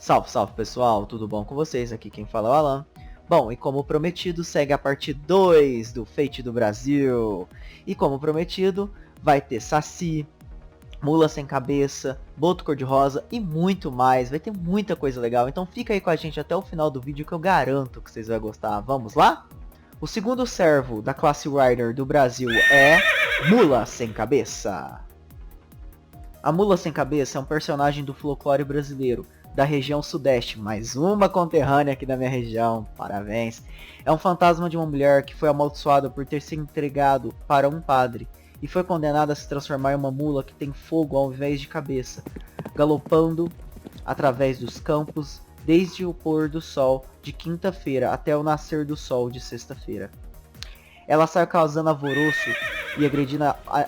Salve, salve pessoal, tudo bom com vocês? Aqui quem fala é o Alan. Bom, e como prometido, segue a parte 2 do Fate do Brasil. E como prometido, vai ter Saci, Mula Sem Cabeça, Boto Cor-de-Rosa e muito mais. Vai ter muita coisa legal, então fica aí com a gente até o final do vídeo que eu garanto que vocês vão gostar. Vamos lá? O segundo servo da classe Rider do Brasil é Mula Sem Cabeça. A Mula Sem Cabeça é um personagem do folclore brasileiro, da região sudeste, mais uma conterrânea aqui da minha região, parabéns. É um fantasma de uma mulher que foi amaldiçoada por ter se entregado para um padre, e foi condenada a se transformar em uma mula que tem fogo ao invés de cabeça, galopando através dos campos, desde o pôr do sol de quinta-feira até o nascer do sol de sexta-feira. Ela sai causando alvoroço e agredindo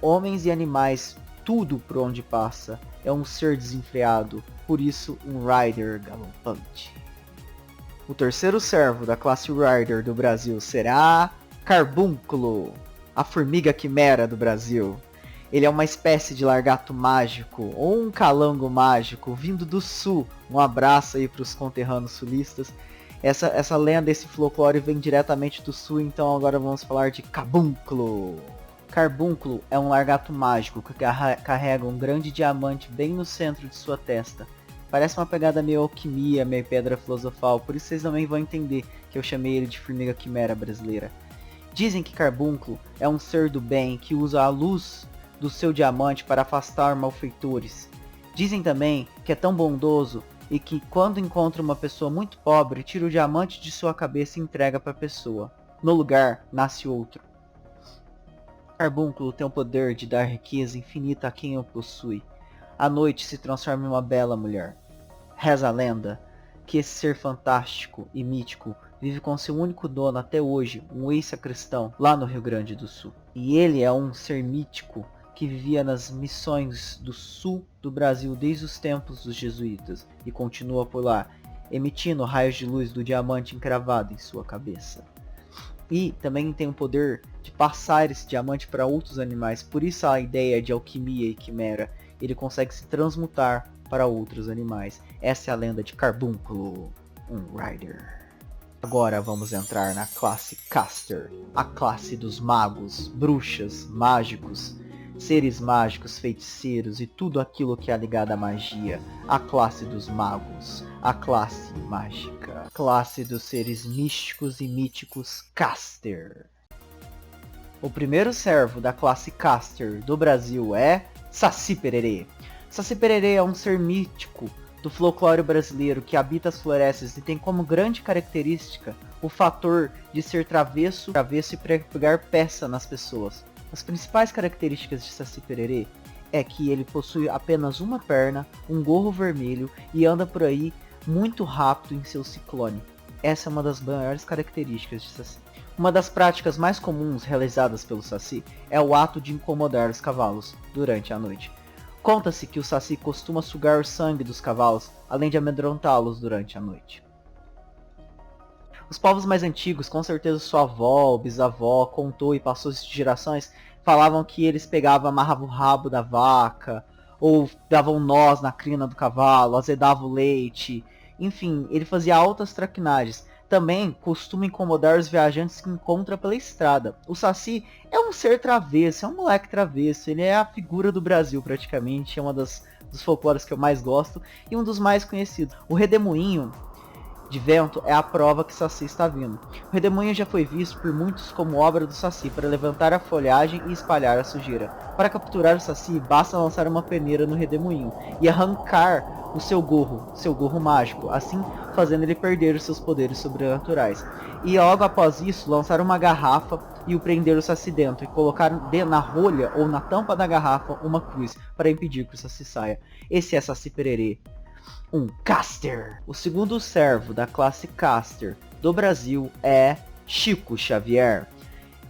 homens e animais, tudo por onde passa. É um ser desenfreado, por isso um Rider galopante. O terceiro servo da classe Rider do Brasil será Carbúnculo, a formiga quimera do Brasil. Ele é uma espécie de largato mágico, ou um calango mágico, vindo do sul. Um abraço aí para os conterrâneos sulistas. Essa lenda, esse folclore vem diretamente do sul, então agora vamos falar de Carbúnculo. Carbúnculo é um largato mágico que carrega um grande diamante bem no centro de sua testa. Parece uma pegada meio alquimia, meio pedra filosofal, por isso vocês também vão entender que eu chamei ele de formiga quimera brasileira. Dizem que Carbúnculo é um ser do bem que usa a luz do seu diamante para afastar malfeitores. Dizem também que é tão bondoso e que quando encontra uma pessoa muito pobre, tira o diamante de sua cabeça e entrega para a pessoa. No lugar, nasce outro. Carbúnculo tem o poder de dar riqueza infinita a quem o possui. À noite se transforma em uma bela mulher. Reza a lenda que esse ser fantástico e mítico vive com seu único dono até hoje, um ex-sacristão, lá no Rio Grande do Sul. E ele é um ser mítico que vivia nas missões do sul do Brasil desde os tempos dos jesuítas e continua por lá, emitindo raios de luz do diamante encravado em sua cabeça. E também tem o poder de passar esse diamante para outros animais, por isso a ideia de alquimia e quimera. Ele consegue se transmutar para outros animais. Essa é a lenda de Carbúnculo, um Rider. Agora vamos entrar na classe Caster, a classe dos magos, bruxas, mágicos, seres mágicos, feiticeiros e tudo aquilo que é ligado à magia. A classe dos magos, a classe mágica, a classe dos seres místicos e míticos Caster. O primeiro servo da classe Caster do Brasil é Saci Pererê. Saci Pererê é um ser mítico do folclore brasileiro que habita as florestas e tem como grande característica o fator de ser travesso e pegar peça nas pessoas. As principais características de Saci Pererê é que ele possui apenas uma perna, um gorro vermelho e anda por aí muito rápido em seu ciclone. Essa é uma das maiores características de Saci. Uma das práticas mais comuns realizadas pelo Saci é o ato de incomodar os cavalos durante a noite. Conta-se que o Saci costuma sugar o sangue dos cavalos, além de amedrontá-los durante a noite. Os povos mais antigos, com certeza sua avó ou bisavó contou e passou de gerações, falavam que eles pegavam, amarravam o rabo da vaca, ou davam nós na crina do cavalo, azedavam o leite, enfim, ele fazia altas traquinagens. Também costuma incomodar os viajantes que encontra pela estrada. O Saci é um ser travesso, é um moleque travesso, ele é a figura do Brasil praticamente, é uma dos folclores que eu mais gosto e um dos mais conhecidos. O redemoinho de vento é a prova que Saci está vindo. O redemoinho já foi visto por muitos como obra do Saci para levantar a folhagem e espalhar a sujeira. Para capturar o Saci, basta lançar uma peneira no redemoinho e arrancar o seu gorro mágico, assim fazendo ele perder os seus poderes sobrenaturais. E logo após isso, lançar uma garrafa e o prender o Saci dentro e colocar na rolha ou na tampa da garrafa uma cruz para impedir que o Saci saia. Esse é Saci Pererê, um Caster. O segundo servo da classe Caster do Brasil é Chico Xavier.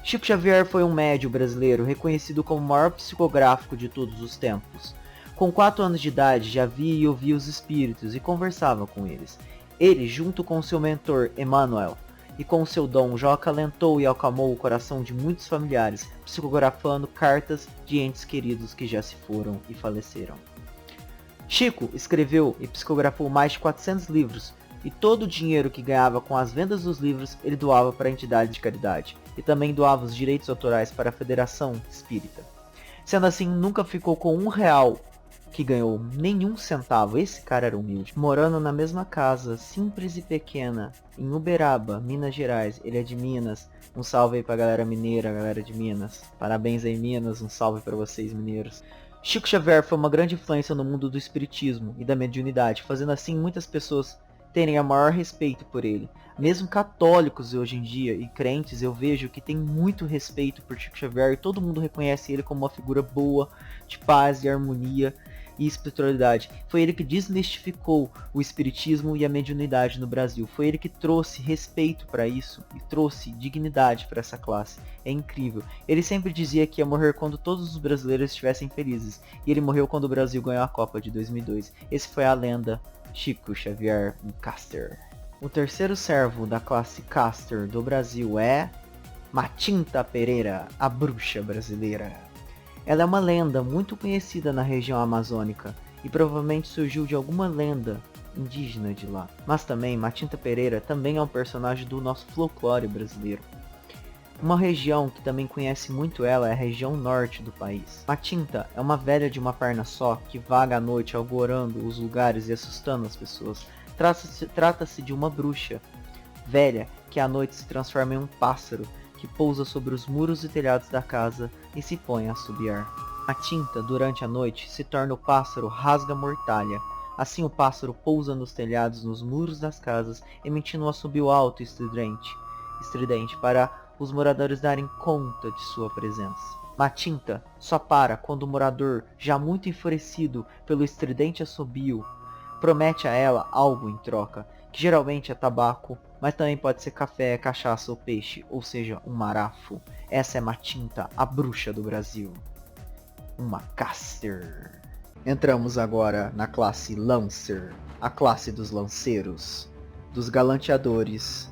Chico Xavier foi um médium brasileiro reconhecido como o maior psicográfico de todos os tempos. Com 4 anos de idade já via e ouvia os espíritos e conversava com eles. Ele, junto com seu mentor Emmanuel e com seu dom, já acalentou e acalmou o coração de muitos familiares, psicografando cartas de entes queridos que já se foram e faleceram. Chico escreveu e psicografou mais de 400 livros, e todo o dinheiro que ganhava com as vendas dos livros ele doava para entidades de caridade, e também doava os direitos autorais para a Federação Espírita. Sendo assim, nunca ficou com R$1 que ganhou, nenhum centavo. Esse cara era humilde. Morando na mesma casa, simples e pequena, em Uberaba, Minas Gerais. Ele é de Minas. Um salve aí pra galera mineira, galera de Minas. Parabéns aí, Minas. Um salve para vocês, mineiros. Chico Xavier foi uma grande influência no mundo do espiritismo e da mediunidade, fazendo assim muitas pessoas terem o maior respeito por ele. Mesmo católicos hoje em dia e crentes, eu vejo que tem muito respeito por Chico Xavier e todo mundo reconhece ele como uma figura boa, de paz e harmonia e espiritualidade. Foi ele que desmistificou o espiritismo e a mediunidade no Brasil. Foi ele que trouxe respeito para isso e trouxe dignidade para essa classe. É incrível. Ele sempre dizia que ia morrer quando todos os brasileiros estivessem felizes. E ele morreu quando o Brasil ganhou a Copa de 2002. Esse foi a lenda Chico Xavier Caster. O terceiro servo da classe Caster do Brasil é Matinta Pereira, a bruxa brasileira. Ela é uma lenda muito conhecida na região amazônica e provavelmente surgiu de alguma lenda indígena de lá. Mas também, Matinta Pereira também é um personagem do nosso folclore brasileiro. Uma região que também conhece muito ela é a região norte do país. Matinta é uma velha de uma perna só que vaga à noite alvorando os lugares e assustando as pessoas. Trata-se de uma bruxa velha que à noite se transforma em um pássaro que pousa sobre os muros e telhados da casa e se põe a assobiar. Matinta, durante a noite, se torna o pássaro rasga-mortalha. Assim o pássaro pousa nos telhados, nos muros das casas, emitindo um assobio alto e estridente para os moradores darem conta de sua presença. Matinta só para quando o morador, já muito enfurecido pelo estridente assobio, promete a ela algo em troca, que geralmente é tabaco, mas também pode ser café, cachaça ou peixe, ou seja, um marafo. Essa é Matinta, a bruxa do Brasil. Uma caster. Entramos agora na classe Lancer, a classe dos lanceiros, dos galanteadores,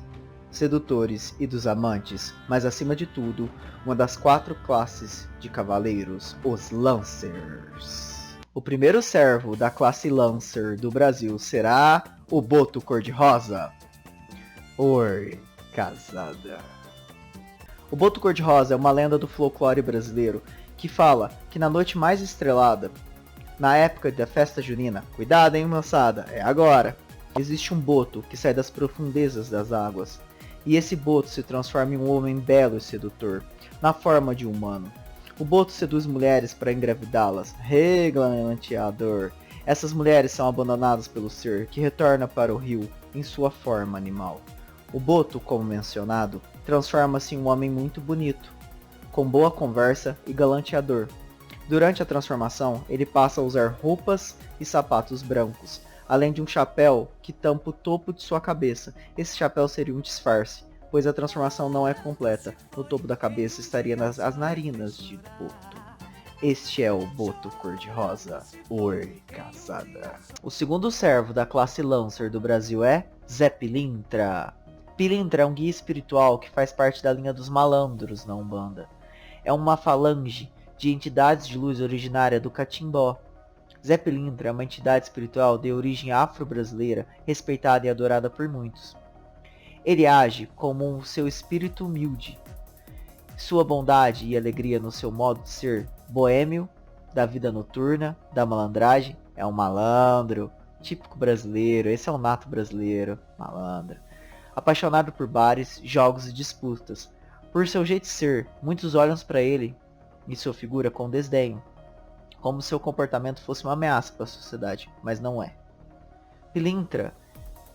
sedutores e dos amantes, mas acima de tudo, uma das 4 classes de cavaleiros, os Lancers. O primeiro servo da classe Lancer do Brasil será o Boto Cor-de-Rosa. Oi, casada. O Boto Cor-de-Rosa é uma lenda do folclore brasileiro que fala que na noite mais estrelada, na época da festa junina, cuidado hein moçada, é agora, existe um boto que sai das profundezas das águas. E esse boto se transforma em um homem belo e sedutor, na forma de um humano. O boto seduz mulheres para engravidá-las. Reglanteador. Essas mulheres são abandonadas pelo ser, que retorna para o rio em sua forma animal. O boto, como mencionado, transforma-se em um homem muito bonito, com boa conversa e galanteador. Durante a transformação, ele passa a usar roupas e sapatos brancos, além de um chapéu que tampa o topo de sua cabeça. Esse chapéu seria um disfarce, pois a transformação não é completa. No topo da cabeça estaria as narinas de Boto. Este é o Boto Cor-de-Rosa. Oi, casada. O segundo servo da classe Lancer do Brasil é Zé Pilintra. Pilintra é um guia espiritual que faz parte da linha dos malandros na Umbanda. É uma falange de entidades de luz originária do Catimbó. Zé Pilintra é uma entidade espiritual de origem afro-brasileira, respeitada e adorada por muitos. Ele age como um seu espírito humilde. Sua bondade e alegria no seu modo de ser boêmio, da vida noturna, da malandragem, é um malandro, típico brasileiro, esse é o nato brasileiro, malandro. Apaixonado por bares, jogos e disputas. Por seu jeito de ser, muitos olham para ele e sua figura com desdenho, como se seu comportamento fosse uma ameaça para a sociedade, mas não é. Pilintra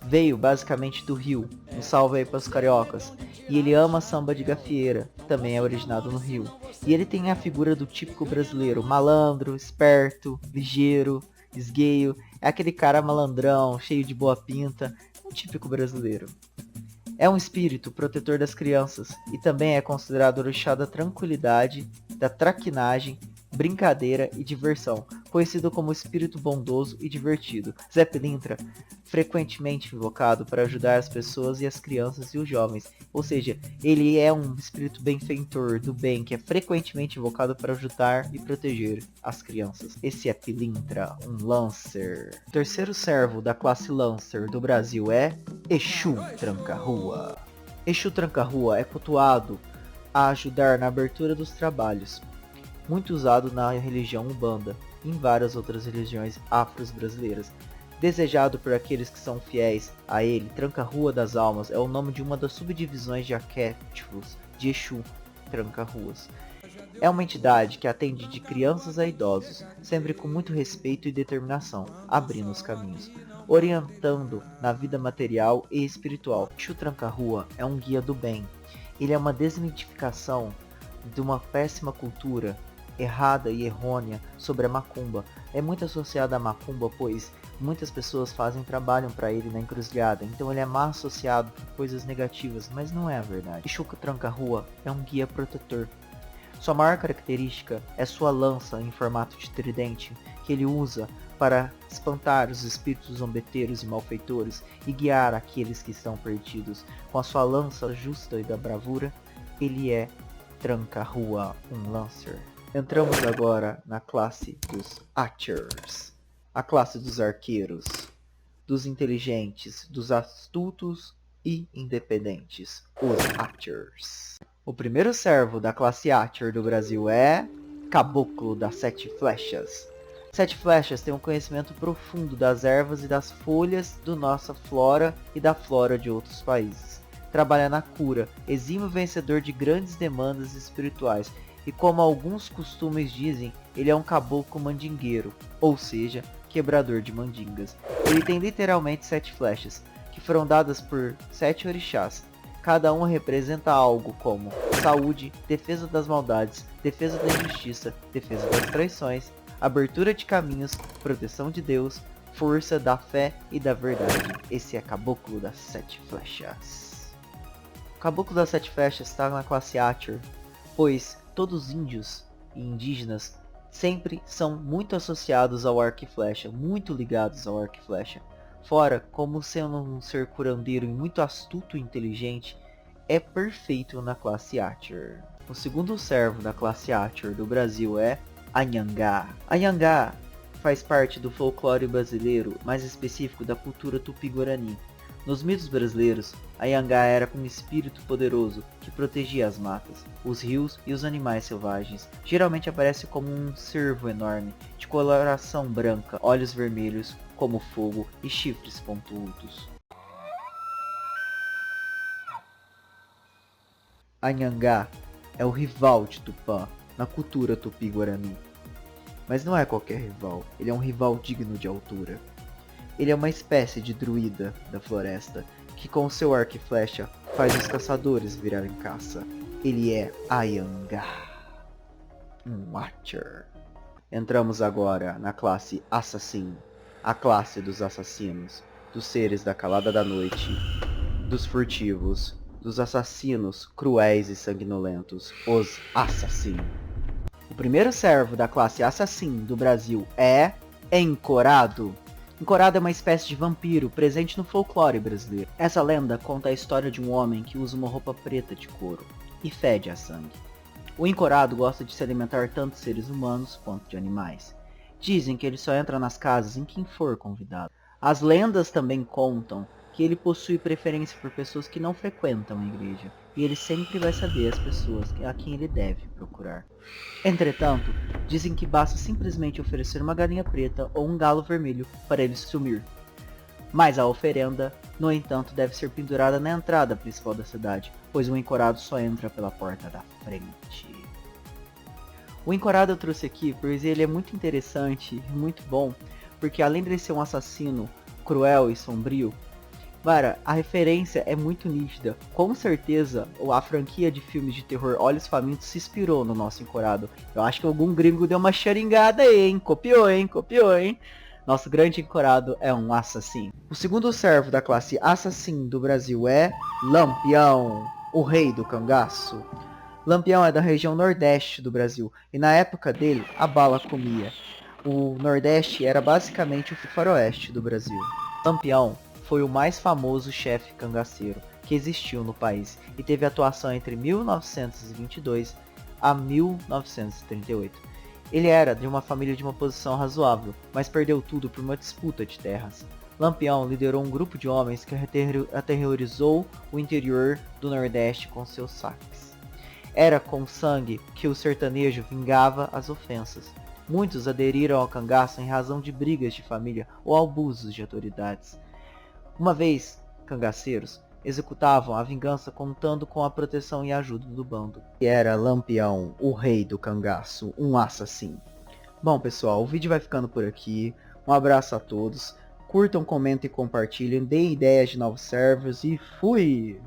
veio basicamente do Rio, um salve aí para os cariocas, e ele ama samba de gafieira, também é originado no Rio. E ele tem a figura do típico brasileiro, malandro, esperto, ligeiro, esgueio, é aquele cara malandrão, cheio de boa pinta, um típico brasileiro. É um espírito protetor das crianças e também é considerado orixá da tranquilidade, da traquinagem brincadeira e diversão, conhecido como espírito bondoso e divertido. Zé Pilintra, frequentemente invocado para ajudar as pessoas e as crianças e os jovens, ou seja, ele é um espírito benfeitor do bem que é frequentemente invocado para ajudar e proteger as crianças. Esse é Pilintra, um Lancer. O terceiro servo da classe Lancer do Brasil é Exu Tranca-Rua. Exu Tranca-Rua é cultuado a ajudar na abertura dos trabalhos, muito usado na religião Umbanda e em várias outras religiões afros brasileiras. Desejado por aqueles que são fiéis a ele, Tranca-Rua das Almas é o nome de uma das subdivisões de arquétipos de Exu Tranca-Ruas. É uma entidade que atende de crianças a idosos, sempre com muito respeito e determinação, abrindo os caminhos, orientando na vida material e espiritual. Exu Tranca-Rua é um guia do bem. Ele é uma desmitificação de uma péssima cultura errada e errônea sobre a macumba. É muito associado à macumba, pois muitas pessoas trabalham para ele na encruzilhada, então ele é mal associado por coisas negativas, mas não é a verdade. Exu Tranca-Rua é um guia protetor. Sua maior característica é sua lança em formato de tridente, que ele usa para espantar os espíritos zombeteiros e malfeitores e guiar aqueles que estão perdidos. Com a sua lança justa e da bravura, ele é Tranca-Rua, um Lancer. Entramos agora na classe dos Archers, a classe dos arqueiros, dos inteligentes, dos astutos e independentes, os Archers. O primeiro servo da classe Archer do Brasil é Caboclo das Sete Flechas. Sete Flechas tem um conhecimento profundo das ervas e das folhas da nossa flora e da flora de outros países. Trabalha na cura, exímio vencedor de grandes demandas espirituais, e como alguns costumes dizem, ele é um caboclo mandingueiro, ou seja, quebrador de mandingas. Ele tem literalmente 7 flechas, que foram dadas por 7 orixás. Cada uma representa algo como saúde, defesa das maldades, defesa da injustiça, defesa das traições, abertura de caminhos, proteção de Deus, força da fé e da verdade. Esse é Caboclo das 7 Flechas. O Caboclo das 7 Flechas está na classe Archer, pois todos os índios e indígenas sempre são muito associados ao arco e flecha, muito ligados ao arco e flecha. Fora, como sendo um ser curandeiro e muito astuto e inteligente, é perfeito na classe Archer. O segundo servo da classe Archer do Brasil é Anhangá. Anhangá faz parte do folclore brasileiro, mais específico da cultura tupi-guarani. Nos mitos brasileiros, Anhangá era um espírito poderoso que protegia as matas, os rios e os animais selvagens. Geralmente aparece como um cervo enorme, de coloração branca, olhos vermelhos como fogo e chifres pontudos. Anhangá é o rival de Tupã na cultura tupi-guarani. Mas não é qualquer rival, ele é um rival digno de altura. Ele é uma espécie de druida da floresta, que com seu arco e flecha faz os caçadores virarem caça. Ele é Anhangá, um Archer. Entramos agora na classe Assassin, a classe dos assassinos, dos seres da calada da noite, dos furtivos, dos assassinos cruéis e sanguinolentos, os Assassin. O primeiro servo da classe Assassin do Brasil é Encorado. Encorado é uma espécie de vampiro presente no folclore brasileiro. Essa lenda conta a história de um homem que usa uma roupa preta de couro e fede a sangue. O encorado gosta de se alimentar tanto de seres humanos quanto de animais. Dizem que ele só entra nas casas em quem for convidado. As lendas também contam que ele possui preferência por pessoas que não frequentam a igreja, e ele sempre vai saber as pessoas a quem ele deve procurar. Entretanto, dizem que basta simplesmente oferecer uma galinha preta ou um galo vermelho para ele sumir. Mas a oferenda, no entanto, deve ser pendurada na entrada principal da cidade, pois o encorado só entra pela porta da frente. O encorado eu trouxe aqui pois ele é muito interessante e muito bom, porque além de ser um assassino cruel e sombrio, cara, a referência é muito nítida. Com certeza, a franquia de filmes de terror Olhos Famintos se inspirou no nosso encorado. Eu acho que algum gringo deu uma xeringada aí, hein? Copiou, hein? Nosso grande encorado é um assassino. O segundo servo da classe Assassin do Brasil é Lampião, o rei do cangaço. Lampião é da região nordeste do Brasil, e na época dele, a bala comia. O nordeste era basicamente o faroeste do Brasil. Lampião foi o mais famoso chefe cangaceiro que existiu no país, e teve atuação entre 1922 a 1938. Ele era de uma família de uma posição razoável, mas perdeu tudo por uma disputa de terras. Lampião liderou um grupo de homens que aterrorizou o interior do Nordeste com seus saques. Era com sangue que o sertanejo vingava as ofensas. Muitos aderiram ao cangaço em razão de brigas de família ou abusos de autoridades. Uma vez, cangaceiros executavam a vingança contando com a proteção e ajuda do bando. E era Lampião, o rei do cangaço, um assassino. Bom pessoal, o vídeo vai ficando por aqui. Um abraço a todos. Curtam, comentem e compartilhem. Deem ideias de novos servers e fui!